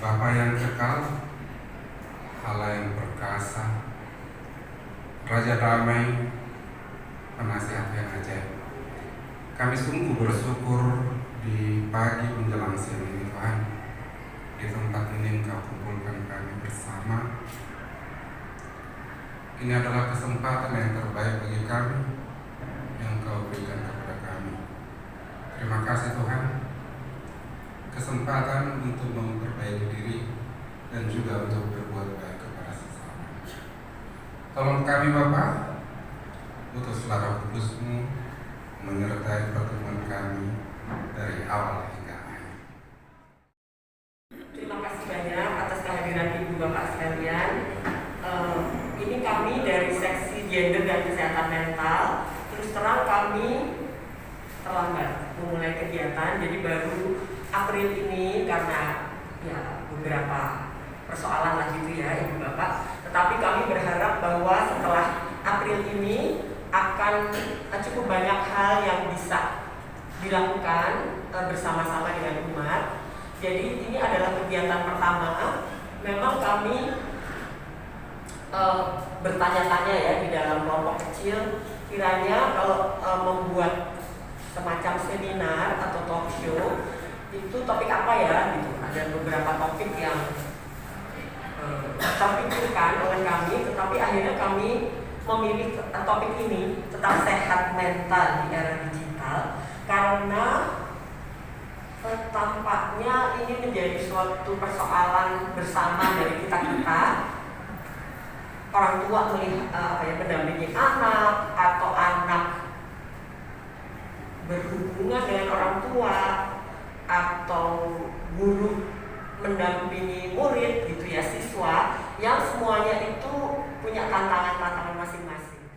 Bapa yang kekal, Allah yang perkasa, Raja damai, penasihat yang ajaib. Kami sungguh bersyukur di pagi menjelang siang ini Tuhan. Di tempat ini Engkau kumpulkan kami bersama. Ini adalah kesempatan yang terbaik bagi kami yang Engkau berikan kepada kami. Terima kasih Tuhan. Kesempatan untuk memperbaiki diri dan juga untuk berbuat baik kepada sesama. Tolong kami Bapa, utuslah Roh Kudus-Mu menyertai pertemuan kami dari awal hingga akhir. Terima kasih banyak atas kehadiran Ibu Bapak sekalian. Ini kami dari seksi gender dan kesehatan mental. Terus terang kami terlambat memulai kegiatan, jadi baru April ini karena ya beberapa persoalan lah gitu ya Ibu Bapak. Tetapi kami berharap bahwa setelah April ini akan cukup banyak hal yang bisa dilakukan bersama-sama dengan umat. Jadi ini adalah kegiatan pertama. Memang kami bertanya-tanya ya di dalam kelompok kecil, kiranya kalau membuat semacam seminar atau talk show itu topik apa ya gitu. Ada beberapa topik yang terpikirkan oleh kami, tetapi akhirnya kami memilih topik ini tentang sehat mental di era digital karena tampaknya ini menjadi suatu persoalan bersama dari kita orang tua melihat mendampingi anak atau anak berhubungan dengan orang tua atau guru mendampingi murid gitu ya, siswa, yang semuanya itu punya tantangan-tantangan masing-masing.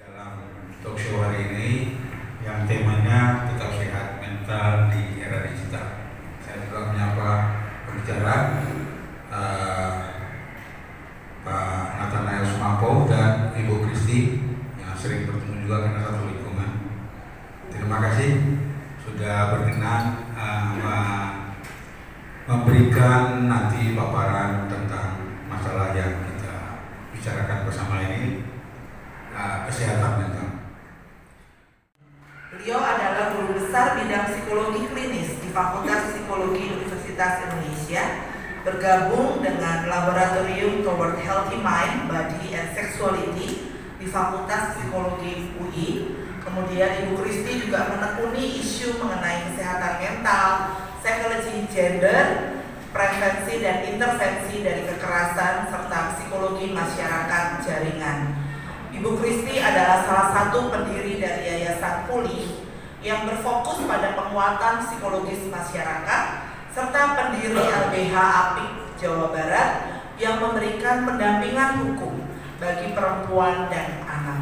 Dalam talk show hari ini yang temanya tetap sehat mental di era digital, saya juga menyapa pembicara Pak Nathanael Sumapo dan Ibu Kristi yang sering bertemu juga karena satu lingkungan. Terima kasih sudah berkenan memberikan nanti paparan tentang masalah yang kita bicarakan bersama ini, kesehatan mental. Beliau adalah guru besar bidang psikologi klinis di Fakultas Psikologi Universitas Indonesia, bergabung dengan Laboratorium Toward Healthy Mind, Body and Sexuality di Fakultas Psikologi UI. Kemudian Ibu Kristi juga menekuni isu mengenai kesehatan mental, psikologi gender, prevensi dan intervensi dari kekerasan, serta psikologi masyarakat jaringan. Ibu Kristi adalah salah satu pendiri dari Yayasan Pulih yang berfokus pada penguatan psikologis masyarakat, serta pendiri LBH APIK Jawa Barat yang memberikan pendampingan hukum bagi perempuan dan anak.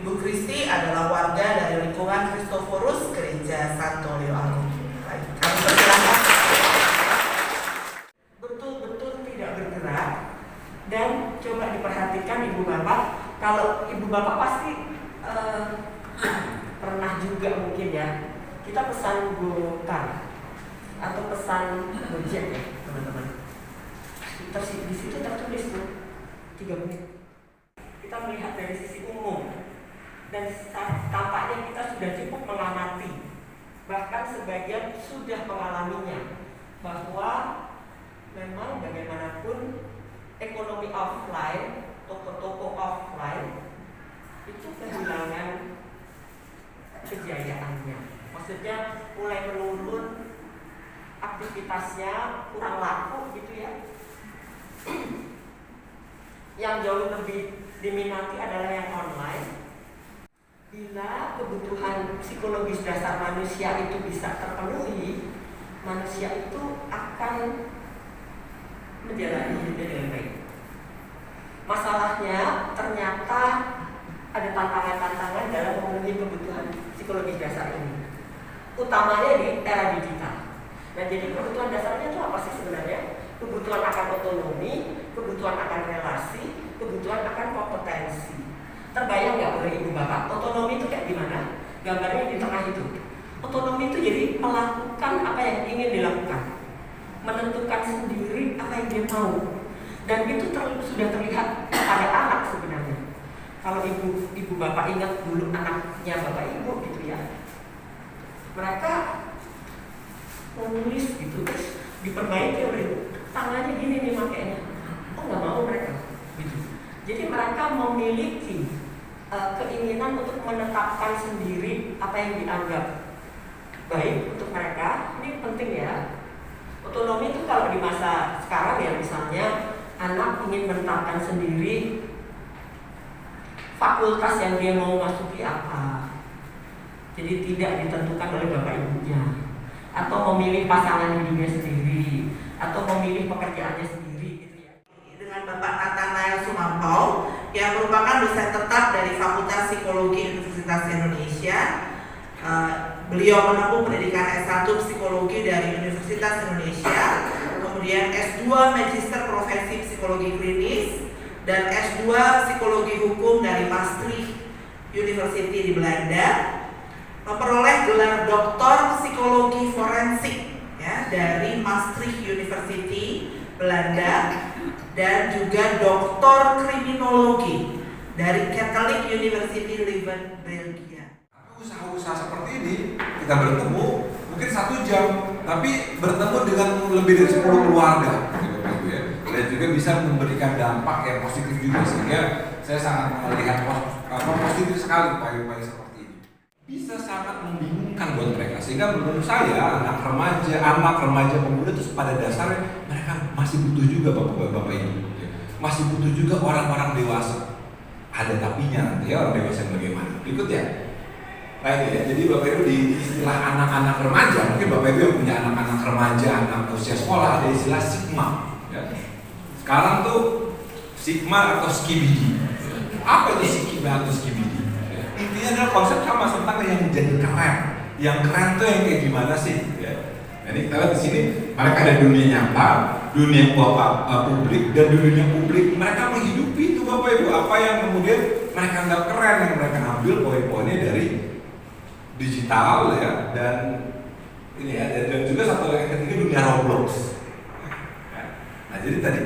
Ibu Kristi adalah warga dari lingkungan Kristoforus Gereja Santo Leo Agung. Kami persilakan. Betul-betul tidak bergerak, dan coba diperhatikan Ibu Bapak, kalau Ibu Bapak pasti pernah juga mungkin ya, kita pesan Gokar atau pesan Gojek ya teman-teman. Terus di situ tertulis tuh 3 menit. Kita melihat dari sisi umum dan tampaknya kita sudah cukup mengamati, bahkan sebagian sudah mengalaminya, bahwa memang bagaimanapun ekonomi offline, toko-toko offline itu kehilangan kejayaannya. Maksudnya mulai menurun aktivitasnya, kurang laku gitu ya. Yang jauh lebih diminati adalah yang online. Bila kebutuhan psikologis dasar manusia itu bisa terpenuhi, manusia itu akan menjalani hidupnya dengan baik. Masalahnya ternyata ada tantangan-tantangan dalam memenuhi kebutuhan psikologis dasar ini, utamanya di era digital. Nah, jadi kebutuhan dasarnya itu apa sih sebenarnya? Kebutuhan akan otonomi, kebutuhan akan relasi, kebutuhan akan kompetensi. Terbayang nggak oleh Ibu Bapak, otonomi itu kayak gimana? Gambarnya di tengah itu. Otonomi itu jadi melakukan apa yang ingin dilakukan. menentukan sendiri apa yang dia mau, dan itu sudah terlihat pada anak sebenarnya. Kalau ibu bapak ingat dulu anaknya bapak ibu gitu ya, mereka menulis gitu terus diperbaiki oleh ibu, tangannya gini nih makanya, oh nggak mau mereka gitu. Jadi mereka memiliki keinginan untuk menetapkan sendiri apa yang dianggap baik untuk mereka. Ini penting ya. Otonomi itu kalau di masa sekarang ya, misalnya anak ingin menetapkan sendiri fakultas yang dia mau masuki apa, jadi tidak ditentukan oleh bapak ibunya, atau memilih pasangan hidupnya sendiri, atau memilih pekerjaannya sendiri gitu ya. Dengan Bapak Nathanael Sumampau yang merupakan dosen tetap dari Fakultas Psikologi Universitas Indonesia. Beliau menempuh pendidikan S1 Psikologi dari Universitas Indonesia, kemudian S2 Magister Profesi Psikologi Klinis, dan S2 Psikologi Hukum dari Maastricht University di Belanda, memperoleh gelar Doktor Psikologi Forensik ya, dari Maastricht University Belanda, dan juga Doktor Kriminologi dari Catholic University Leuven, Belgia. Usaha-usaha seperti ini kita bertemu mungkin 1 jam, tapi bertemu dengan lebih dari 10 keluarga gitu ya. Dan juga bisa memberikan dampak yang positif juga, sehingga saya sangat melihat positif sekali upaya-upaya seperti ini. Bisa sangat membingungkan buat mereka, sehingga menurut saya anak remaja pemuda itu pada dasarnya mereka masih butuh juga bapak-bapak ini, masih butuh juga orang-orang dewasa. Ada tapinya nanti ya, orang dewasa bagaimana? Berikut ya. Nah ini ya, jadi Bapak Ibu di istilah anak-anak remaja, mungkin Bapak Ibu yang punya anak-anak remaja, anak usia sekolah, ada istilah sigma ya. Sekarang tuh sigma atau skibidi. Apa itu sigma atau skibidi? Intinya adalah konsep sama tentang yang jadi keren. Yang keren tuh yang kayak gimana sih? Ya. Jadi kita lihat di sini, mereka ada dunia nyata, dunia publik, dan dunia publik mereka menghidupi itu Bapak Ibu. Apa yang kemudian mereka anggap keren, yang mereka ambil poin-poinnya dari digital ya, dan ini ya, dan juga satu lagi ketiga dunia Roblox. Nah jadi tadi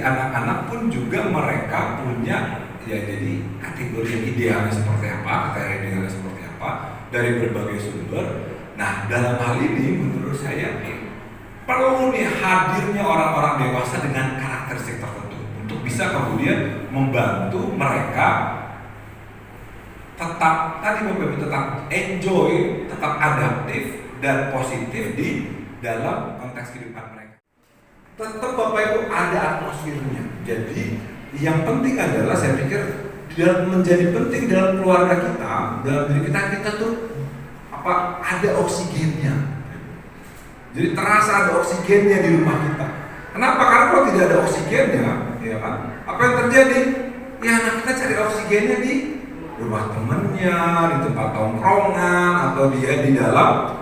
anak-anak pun juga mereka punya ya, jadi kategori yang idealnya seperti apa, kriteria idealnya seperti apa dari berbagai sumber. Nah dalam hal ini menurut saya perlu nih hadirnya orang-orang dewasa dengan karakteristik tertentu untuk bisa kemudian membantu mereka tetap tadi Bapak Ibu tetap enjoy, tetap adaptif dan positif di dalam konteks kehidupan mereka. Tetap Bapak Ibu ada atmosfernya. Jadi yang penting adalah saya pikir menjadi penting dalam keluarga kita, dalam diri kita tuh apa ada oksigennya. Jadi terasa ada oksigennya di rumah kita. Kenapa? Karena kalau tidak ada oksigennya, ya kan? Apa yang terjadi? Ya anak kita cari oksigennya di rumah temennya, di tempat tongkrongan, atau dia di dalam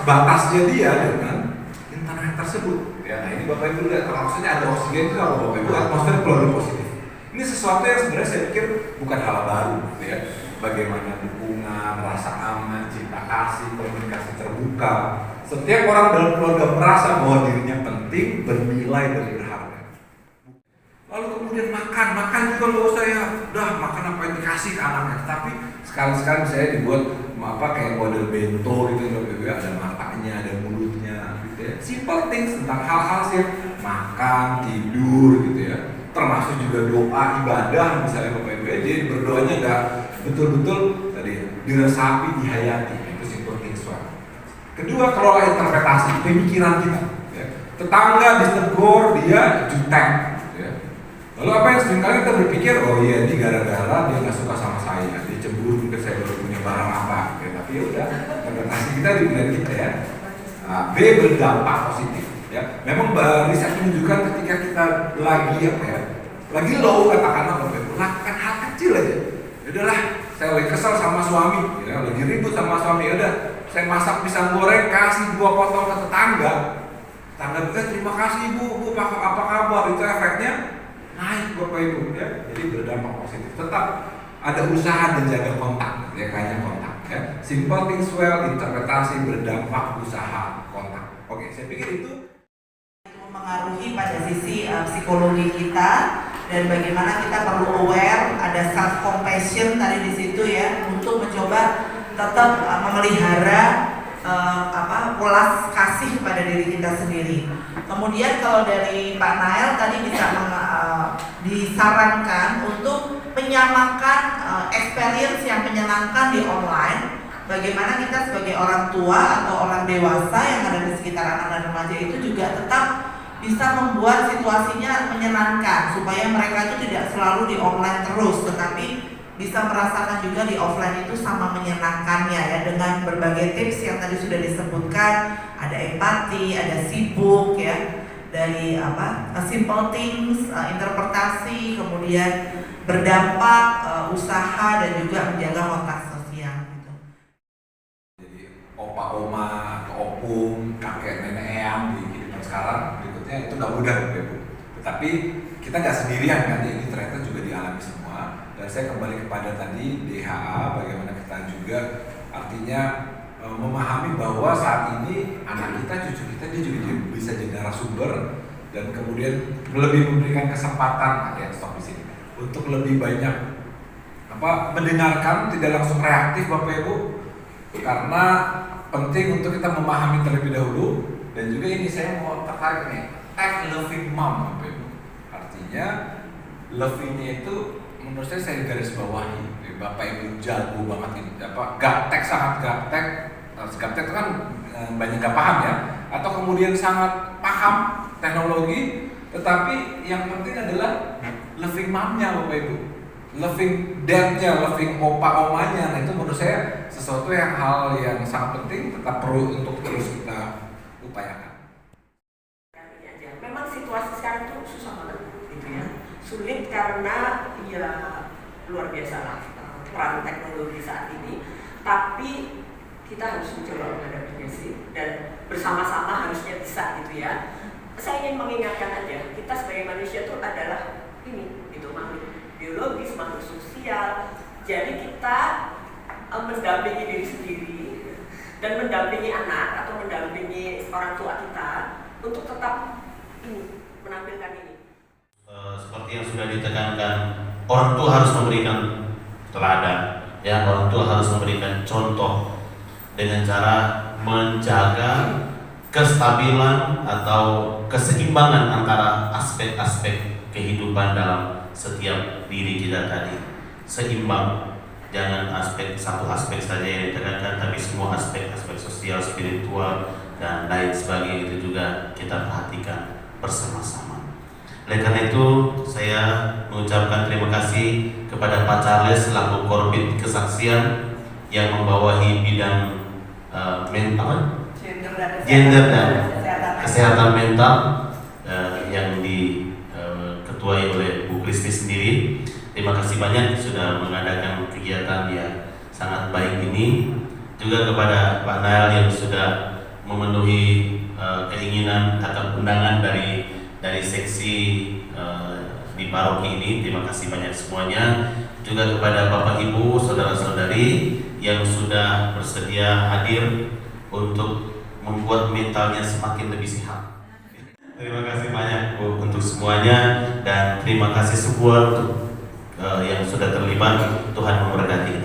batasnya dia dengan internet tersebut. Ya, nah ini Bapak Ibu lihat, maksudnya ada oksigen itu kalau Bapak Ibu atmosfer keluarga positif. Ini sesuatu yang sebenarnya saya pikir bukan hal baru, ya. Bagaimana dukungan, rasa aman, cinta kasih, komunikasi terbuka. Setiap orang dalam keluarga merasa bahwa dirinya penting, bernilai dan berharga. Lalu kemudian makan juga nggak usah ya, udah makan apa yang dikasih ke anaknya. Tapi sekali-sekali saya dibuat kayak model bento gitu, ada matanya, ada mulutnya, gitu ya. Simple things tentang hal-hal sih, makan, tidur, gitu ya. Termasuk juga doa ibadah, misalnya Bapak Ibu, jadi berdoanya nggak betul-betul tadi diresapi, dihayati, itu simple things. Kedua, kelola interpretasi pemikiran kita. Ya. Tetangga ditegur, dia jutek. Lalu apa yang seringkali kita berpikir, oh iya ini gara-gara dia nggak suka sama saya, dia cemburu mungkin saya baru punya barang apa, ya, tapi ya udah interpretasi kita di benak kita ya. B berdampak positif, ya. Memang riset menunjukkan ketika kita lagi low katakanlah, lakukan hal kecil aja. Yaudahlah, saya lagi kesel sama suami, ya, lagi ribut sama suami, yaudah saya masak pisang goreng kasih 2 potong ke tetangga. Tetangga kita terima kasih bu, apa kabar, itu efeknya naik Bapak Ibu ya, jadi berdampak positif. Tetap ada usaha dan jaga kontak, ya kayaknya kontak ya. Simple things well, interpretasi berdampak, usaha kontak. Oke, saya pikir itu mempengaruhi pada sisi psikologi kita, dan bagaimana kita perlu aware, ada self compassion tadi di situ ya, untuk mencoba tetap memelihara welas kasih pada diri kita sendiri. Kemudian kalau dari Pak Nael tadi bisa disarankan untuk menyamakan experience yang menyenangkan di online. Bagaimana kita sebagai orang tua atau orang dewasa yang ada di sekitar anak dan remaja itu juga tetap bisa membuat situasinya menyenangkan, supaya mereka itu tidak selalu di online terus, tetapi bisa merasakan juga di offline itu sama menyenangkannya ya, dengan berbagai tips yang tadi sudah disebutkan. Ada empati, ada sibuk ya, dari simple things, interpretasi, kemudian berdampak, usaha, dan juga menjaga kontak sosial gitu. jadi opa oma atau opung, kakek nenek eyang di kehidupan sekarang berikutnya itu nggak mudah Bapak Ibu. Tetapi kita nggak sendirian kan, ini ternyata juga dialami semua. Dan saya kembali kepada tadi DHA, bagaimana kita juga artinya memahami bahwa saat ini anak kita, cucu kita, dia juga bisa jadi narasumber, dan kemudian lebih memberikan kesempatan, ada yang stop di sini, untuk lebih banyak mendengarkan, tidak langsung reaktif Bapak Ibu, karena penting untuk kita memahami terlebih dahulu. Dan juga ini saya mau tertarik nih, tag loving mom Bapak Ibu, artinya lovingnya itu menurut saya garis bawahi. Bapak Ibu jago banget ini, gaptek, sangat gaptek. Gaptek itu kan banyak gak paham ya, atau kemudian sangat paham teknologi, tetapi yang penting adalah loving momnya Bapak Ibu, loving dadnya, loving opa omanya. Nah itu menurut saya sesuatu yang hal yang sangat penting, tetap perlu untuk terus kita upayakan. Memang situasi sekarang itu susah banget gitu ya, sulit karena ya luar biasa lah peran teknologi saat ini, tapi kita harus mencoba menghadapinya sih, dan bersama-sama harusnya bisa gitu ya. Saya ingin mengingatkan aja, kita sebagai manusia itu adalah ini gitu, makhluk biologis, makhluk sosial. Jadi kita mendampingi diri sendiri dan mendampingi anak atau mendampingi orang tua kita untuk tetap ini menampilkan ini. Seperti yang sudah ditekankan, orang tua harus memberikan teladan, ya, orang tua harus memberikan contoh dengan cara menjaga kestabilan atau keseimbangan antara aspek-aspek kehidupan dalam setiap diri kita tadi. Seimbang, jangan satu aspek saja yang ditekankan, tapi semua aspek-aspek sosial, spiritual, dan lain sebagainya itu juga kita perhatikan bersama-sama. Oleh karena itu, saya mengucapkan terima kasih kepada Pak Charles selaku Korbit Kesaksian yang membawahi bidang gender dan kesehatan mental yang diketuai oleh Bu Kristi sendiri. Terima kasih banyak sudah mengadakan kegiatan yang sangat baik ini. Juga kepada Pak Nael yang sudah memenuhi keinginan atau undangan dari seksi di paroki ini. Terima kasih banyak semuanya. Juga kepada Bapak Ibu, saudara-saudari yang sudah bersedia hadir untuk membuat mentalnya semakin lebih sehat. Terima kasih banyak Bu untuk semuanya, dan terima kasih semua untuk yang sudah terlibat. Tuhan memberkati.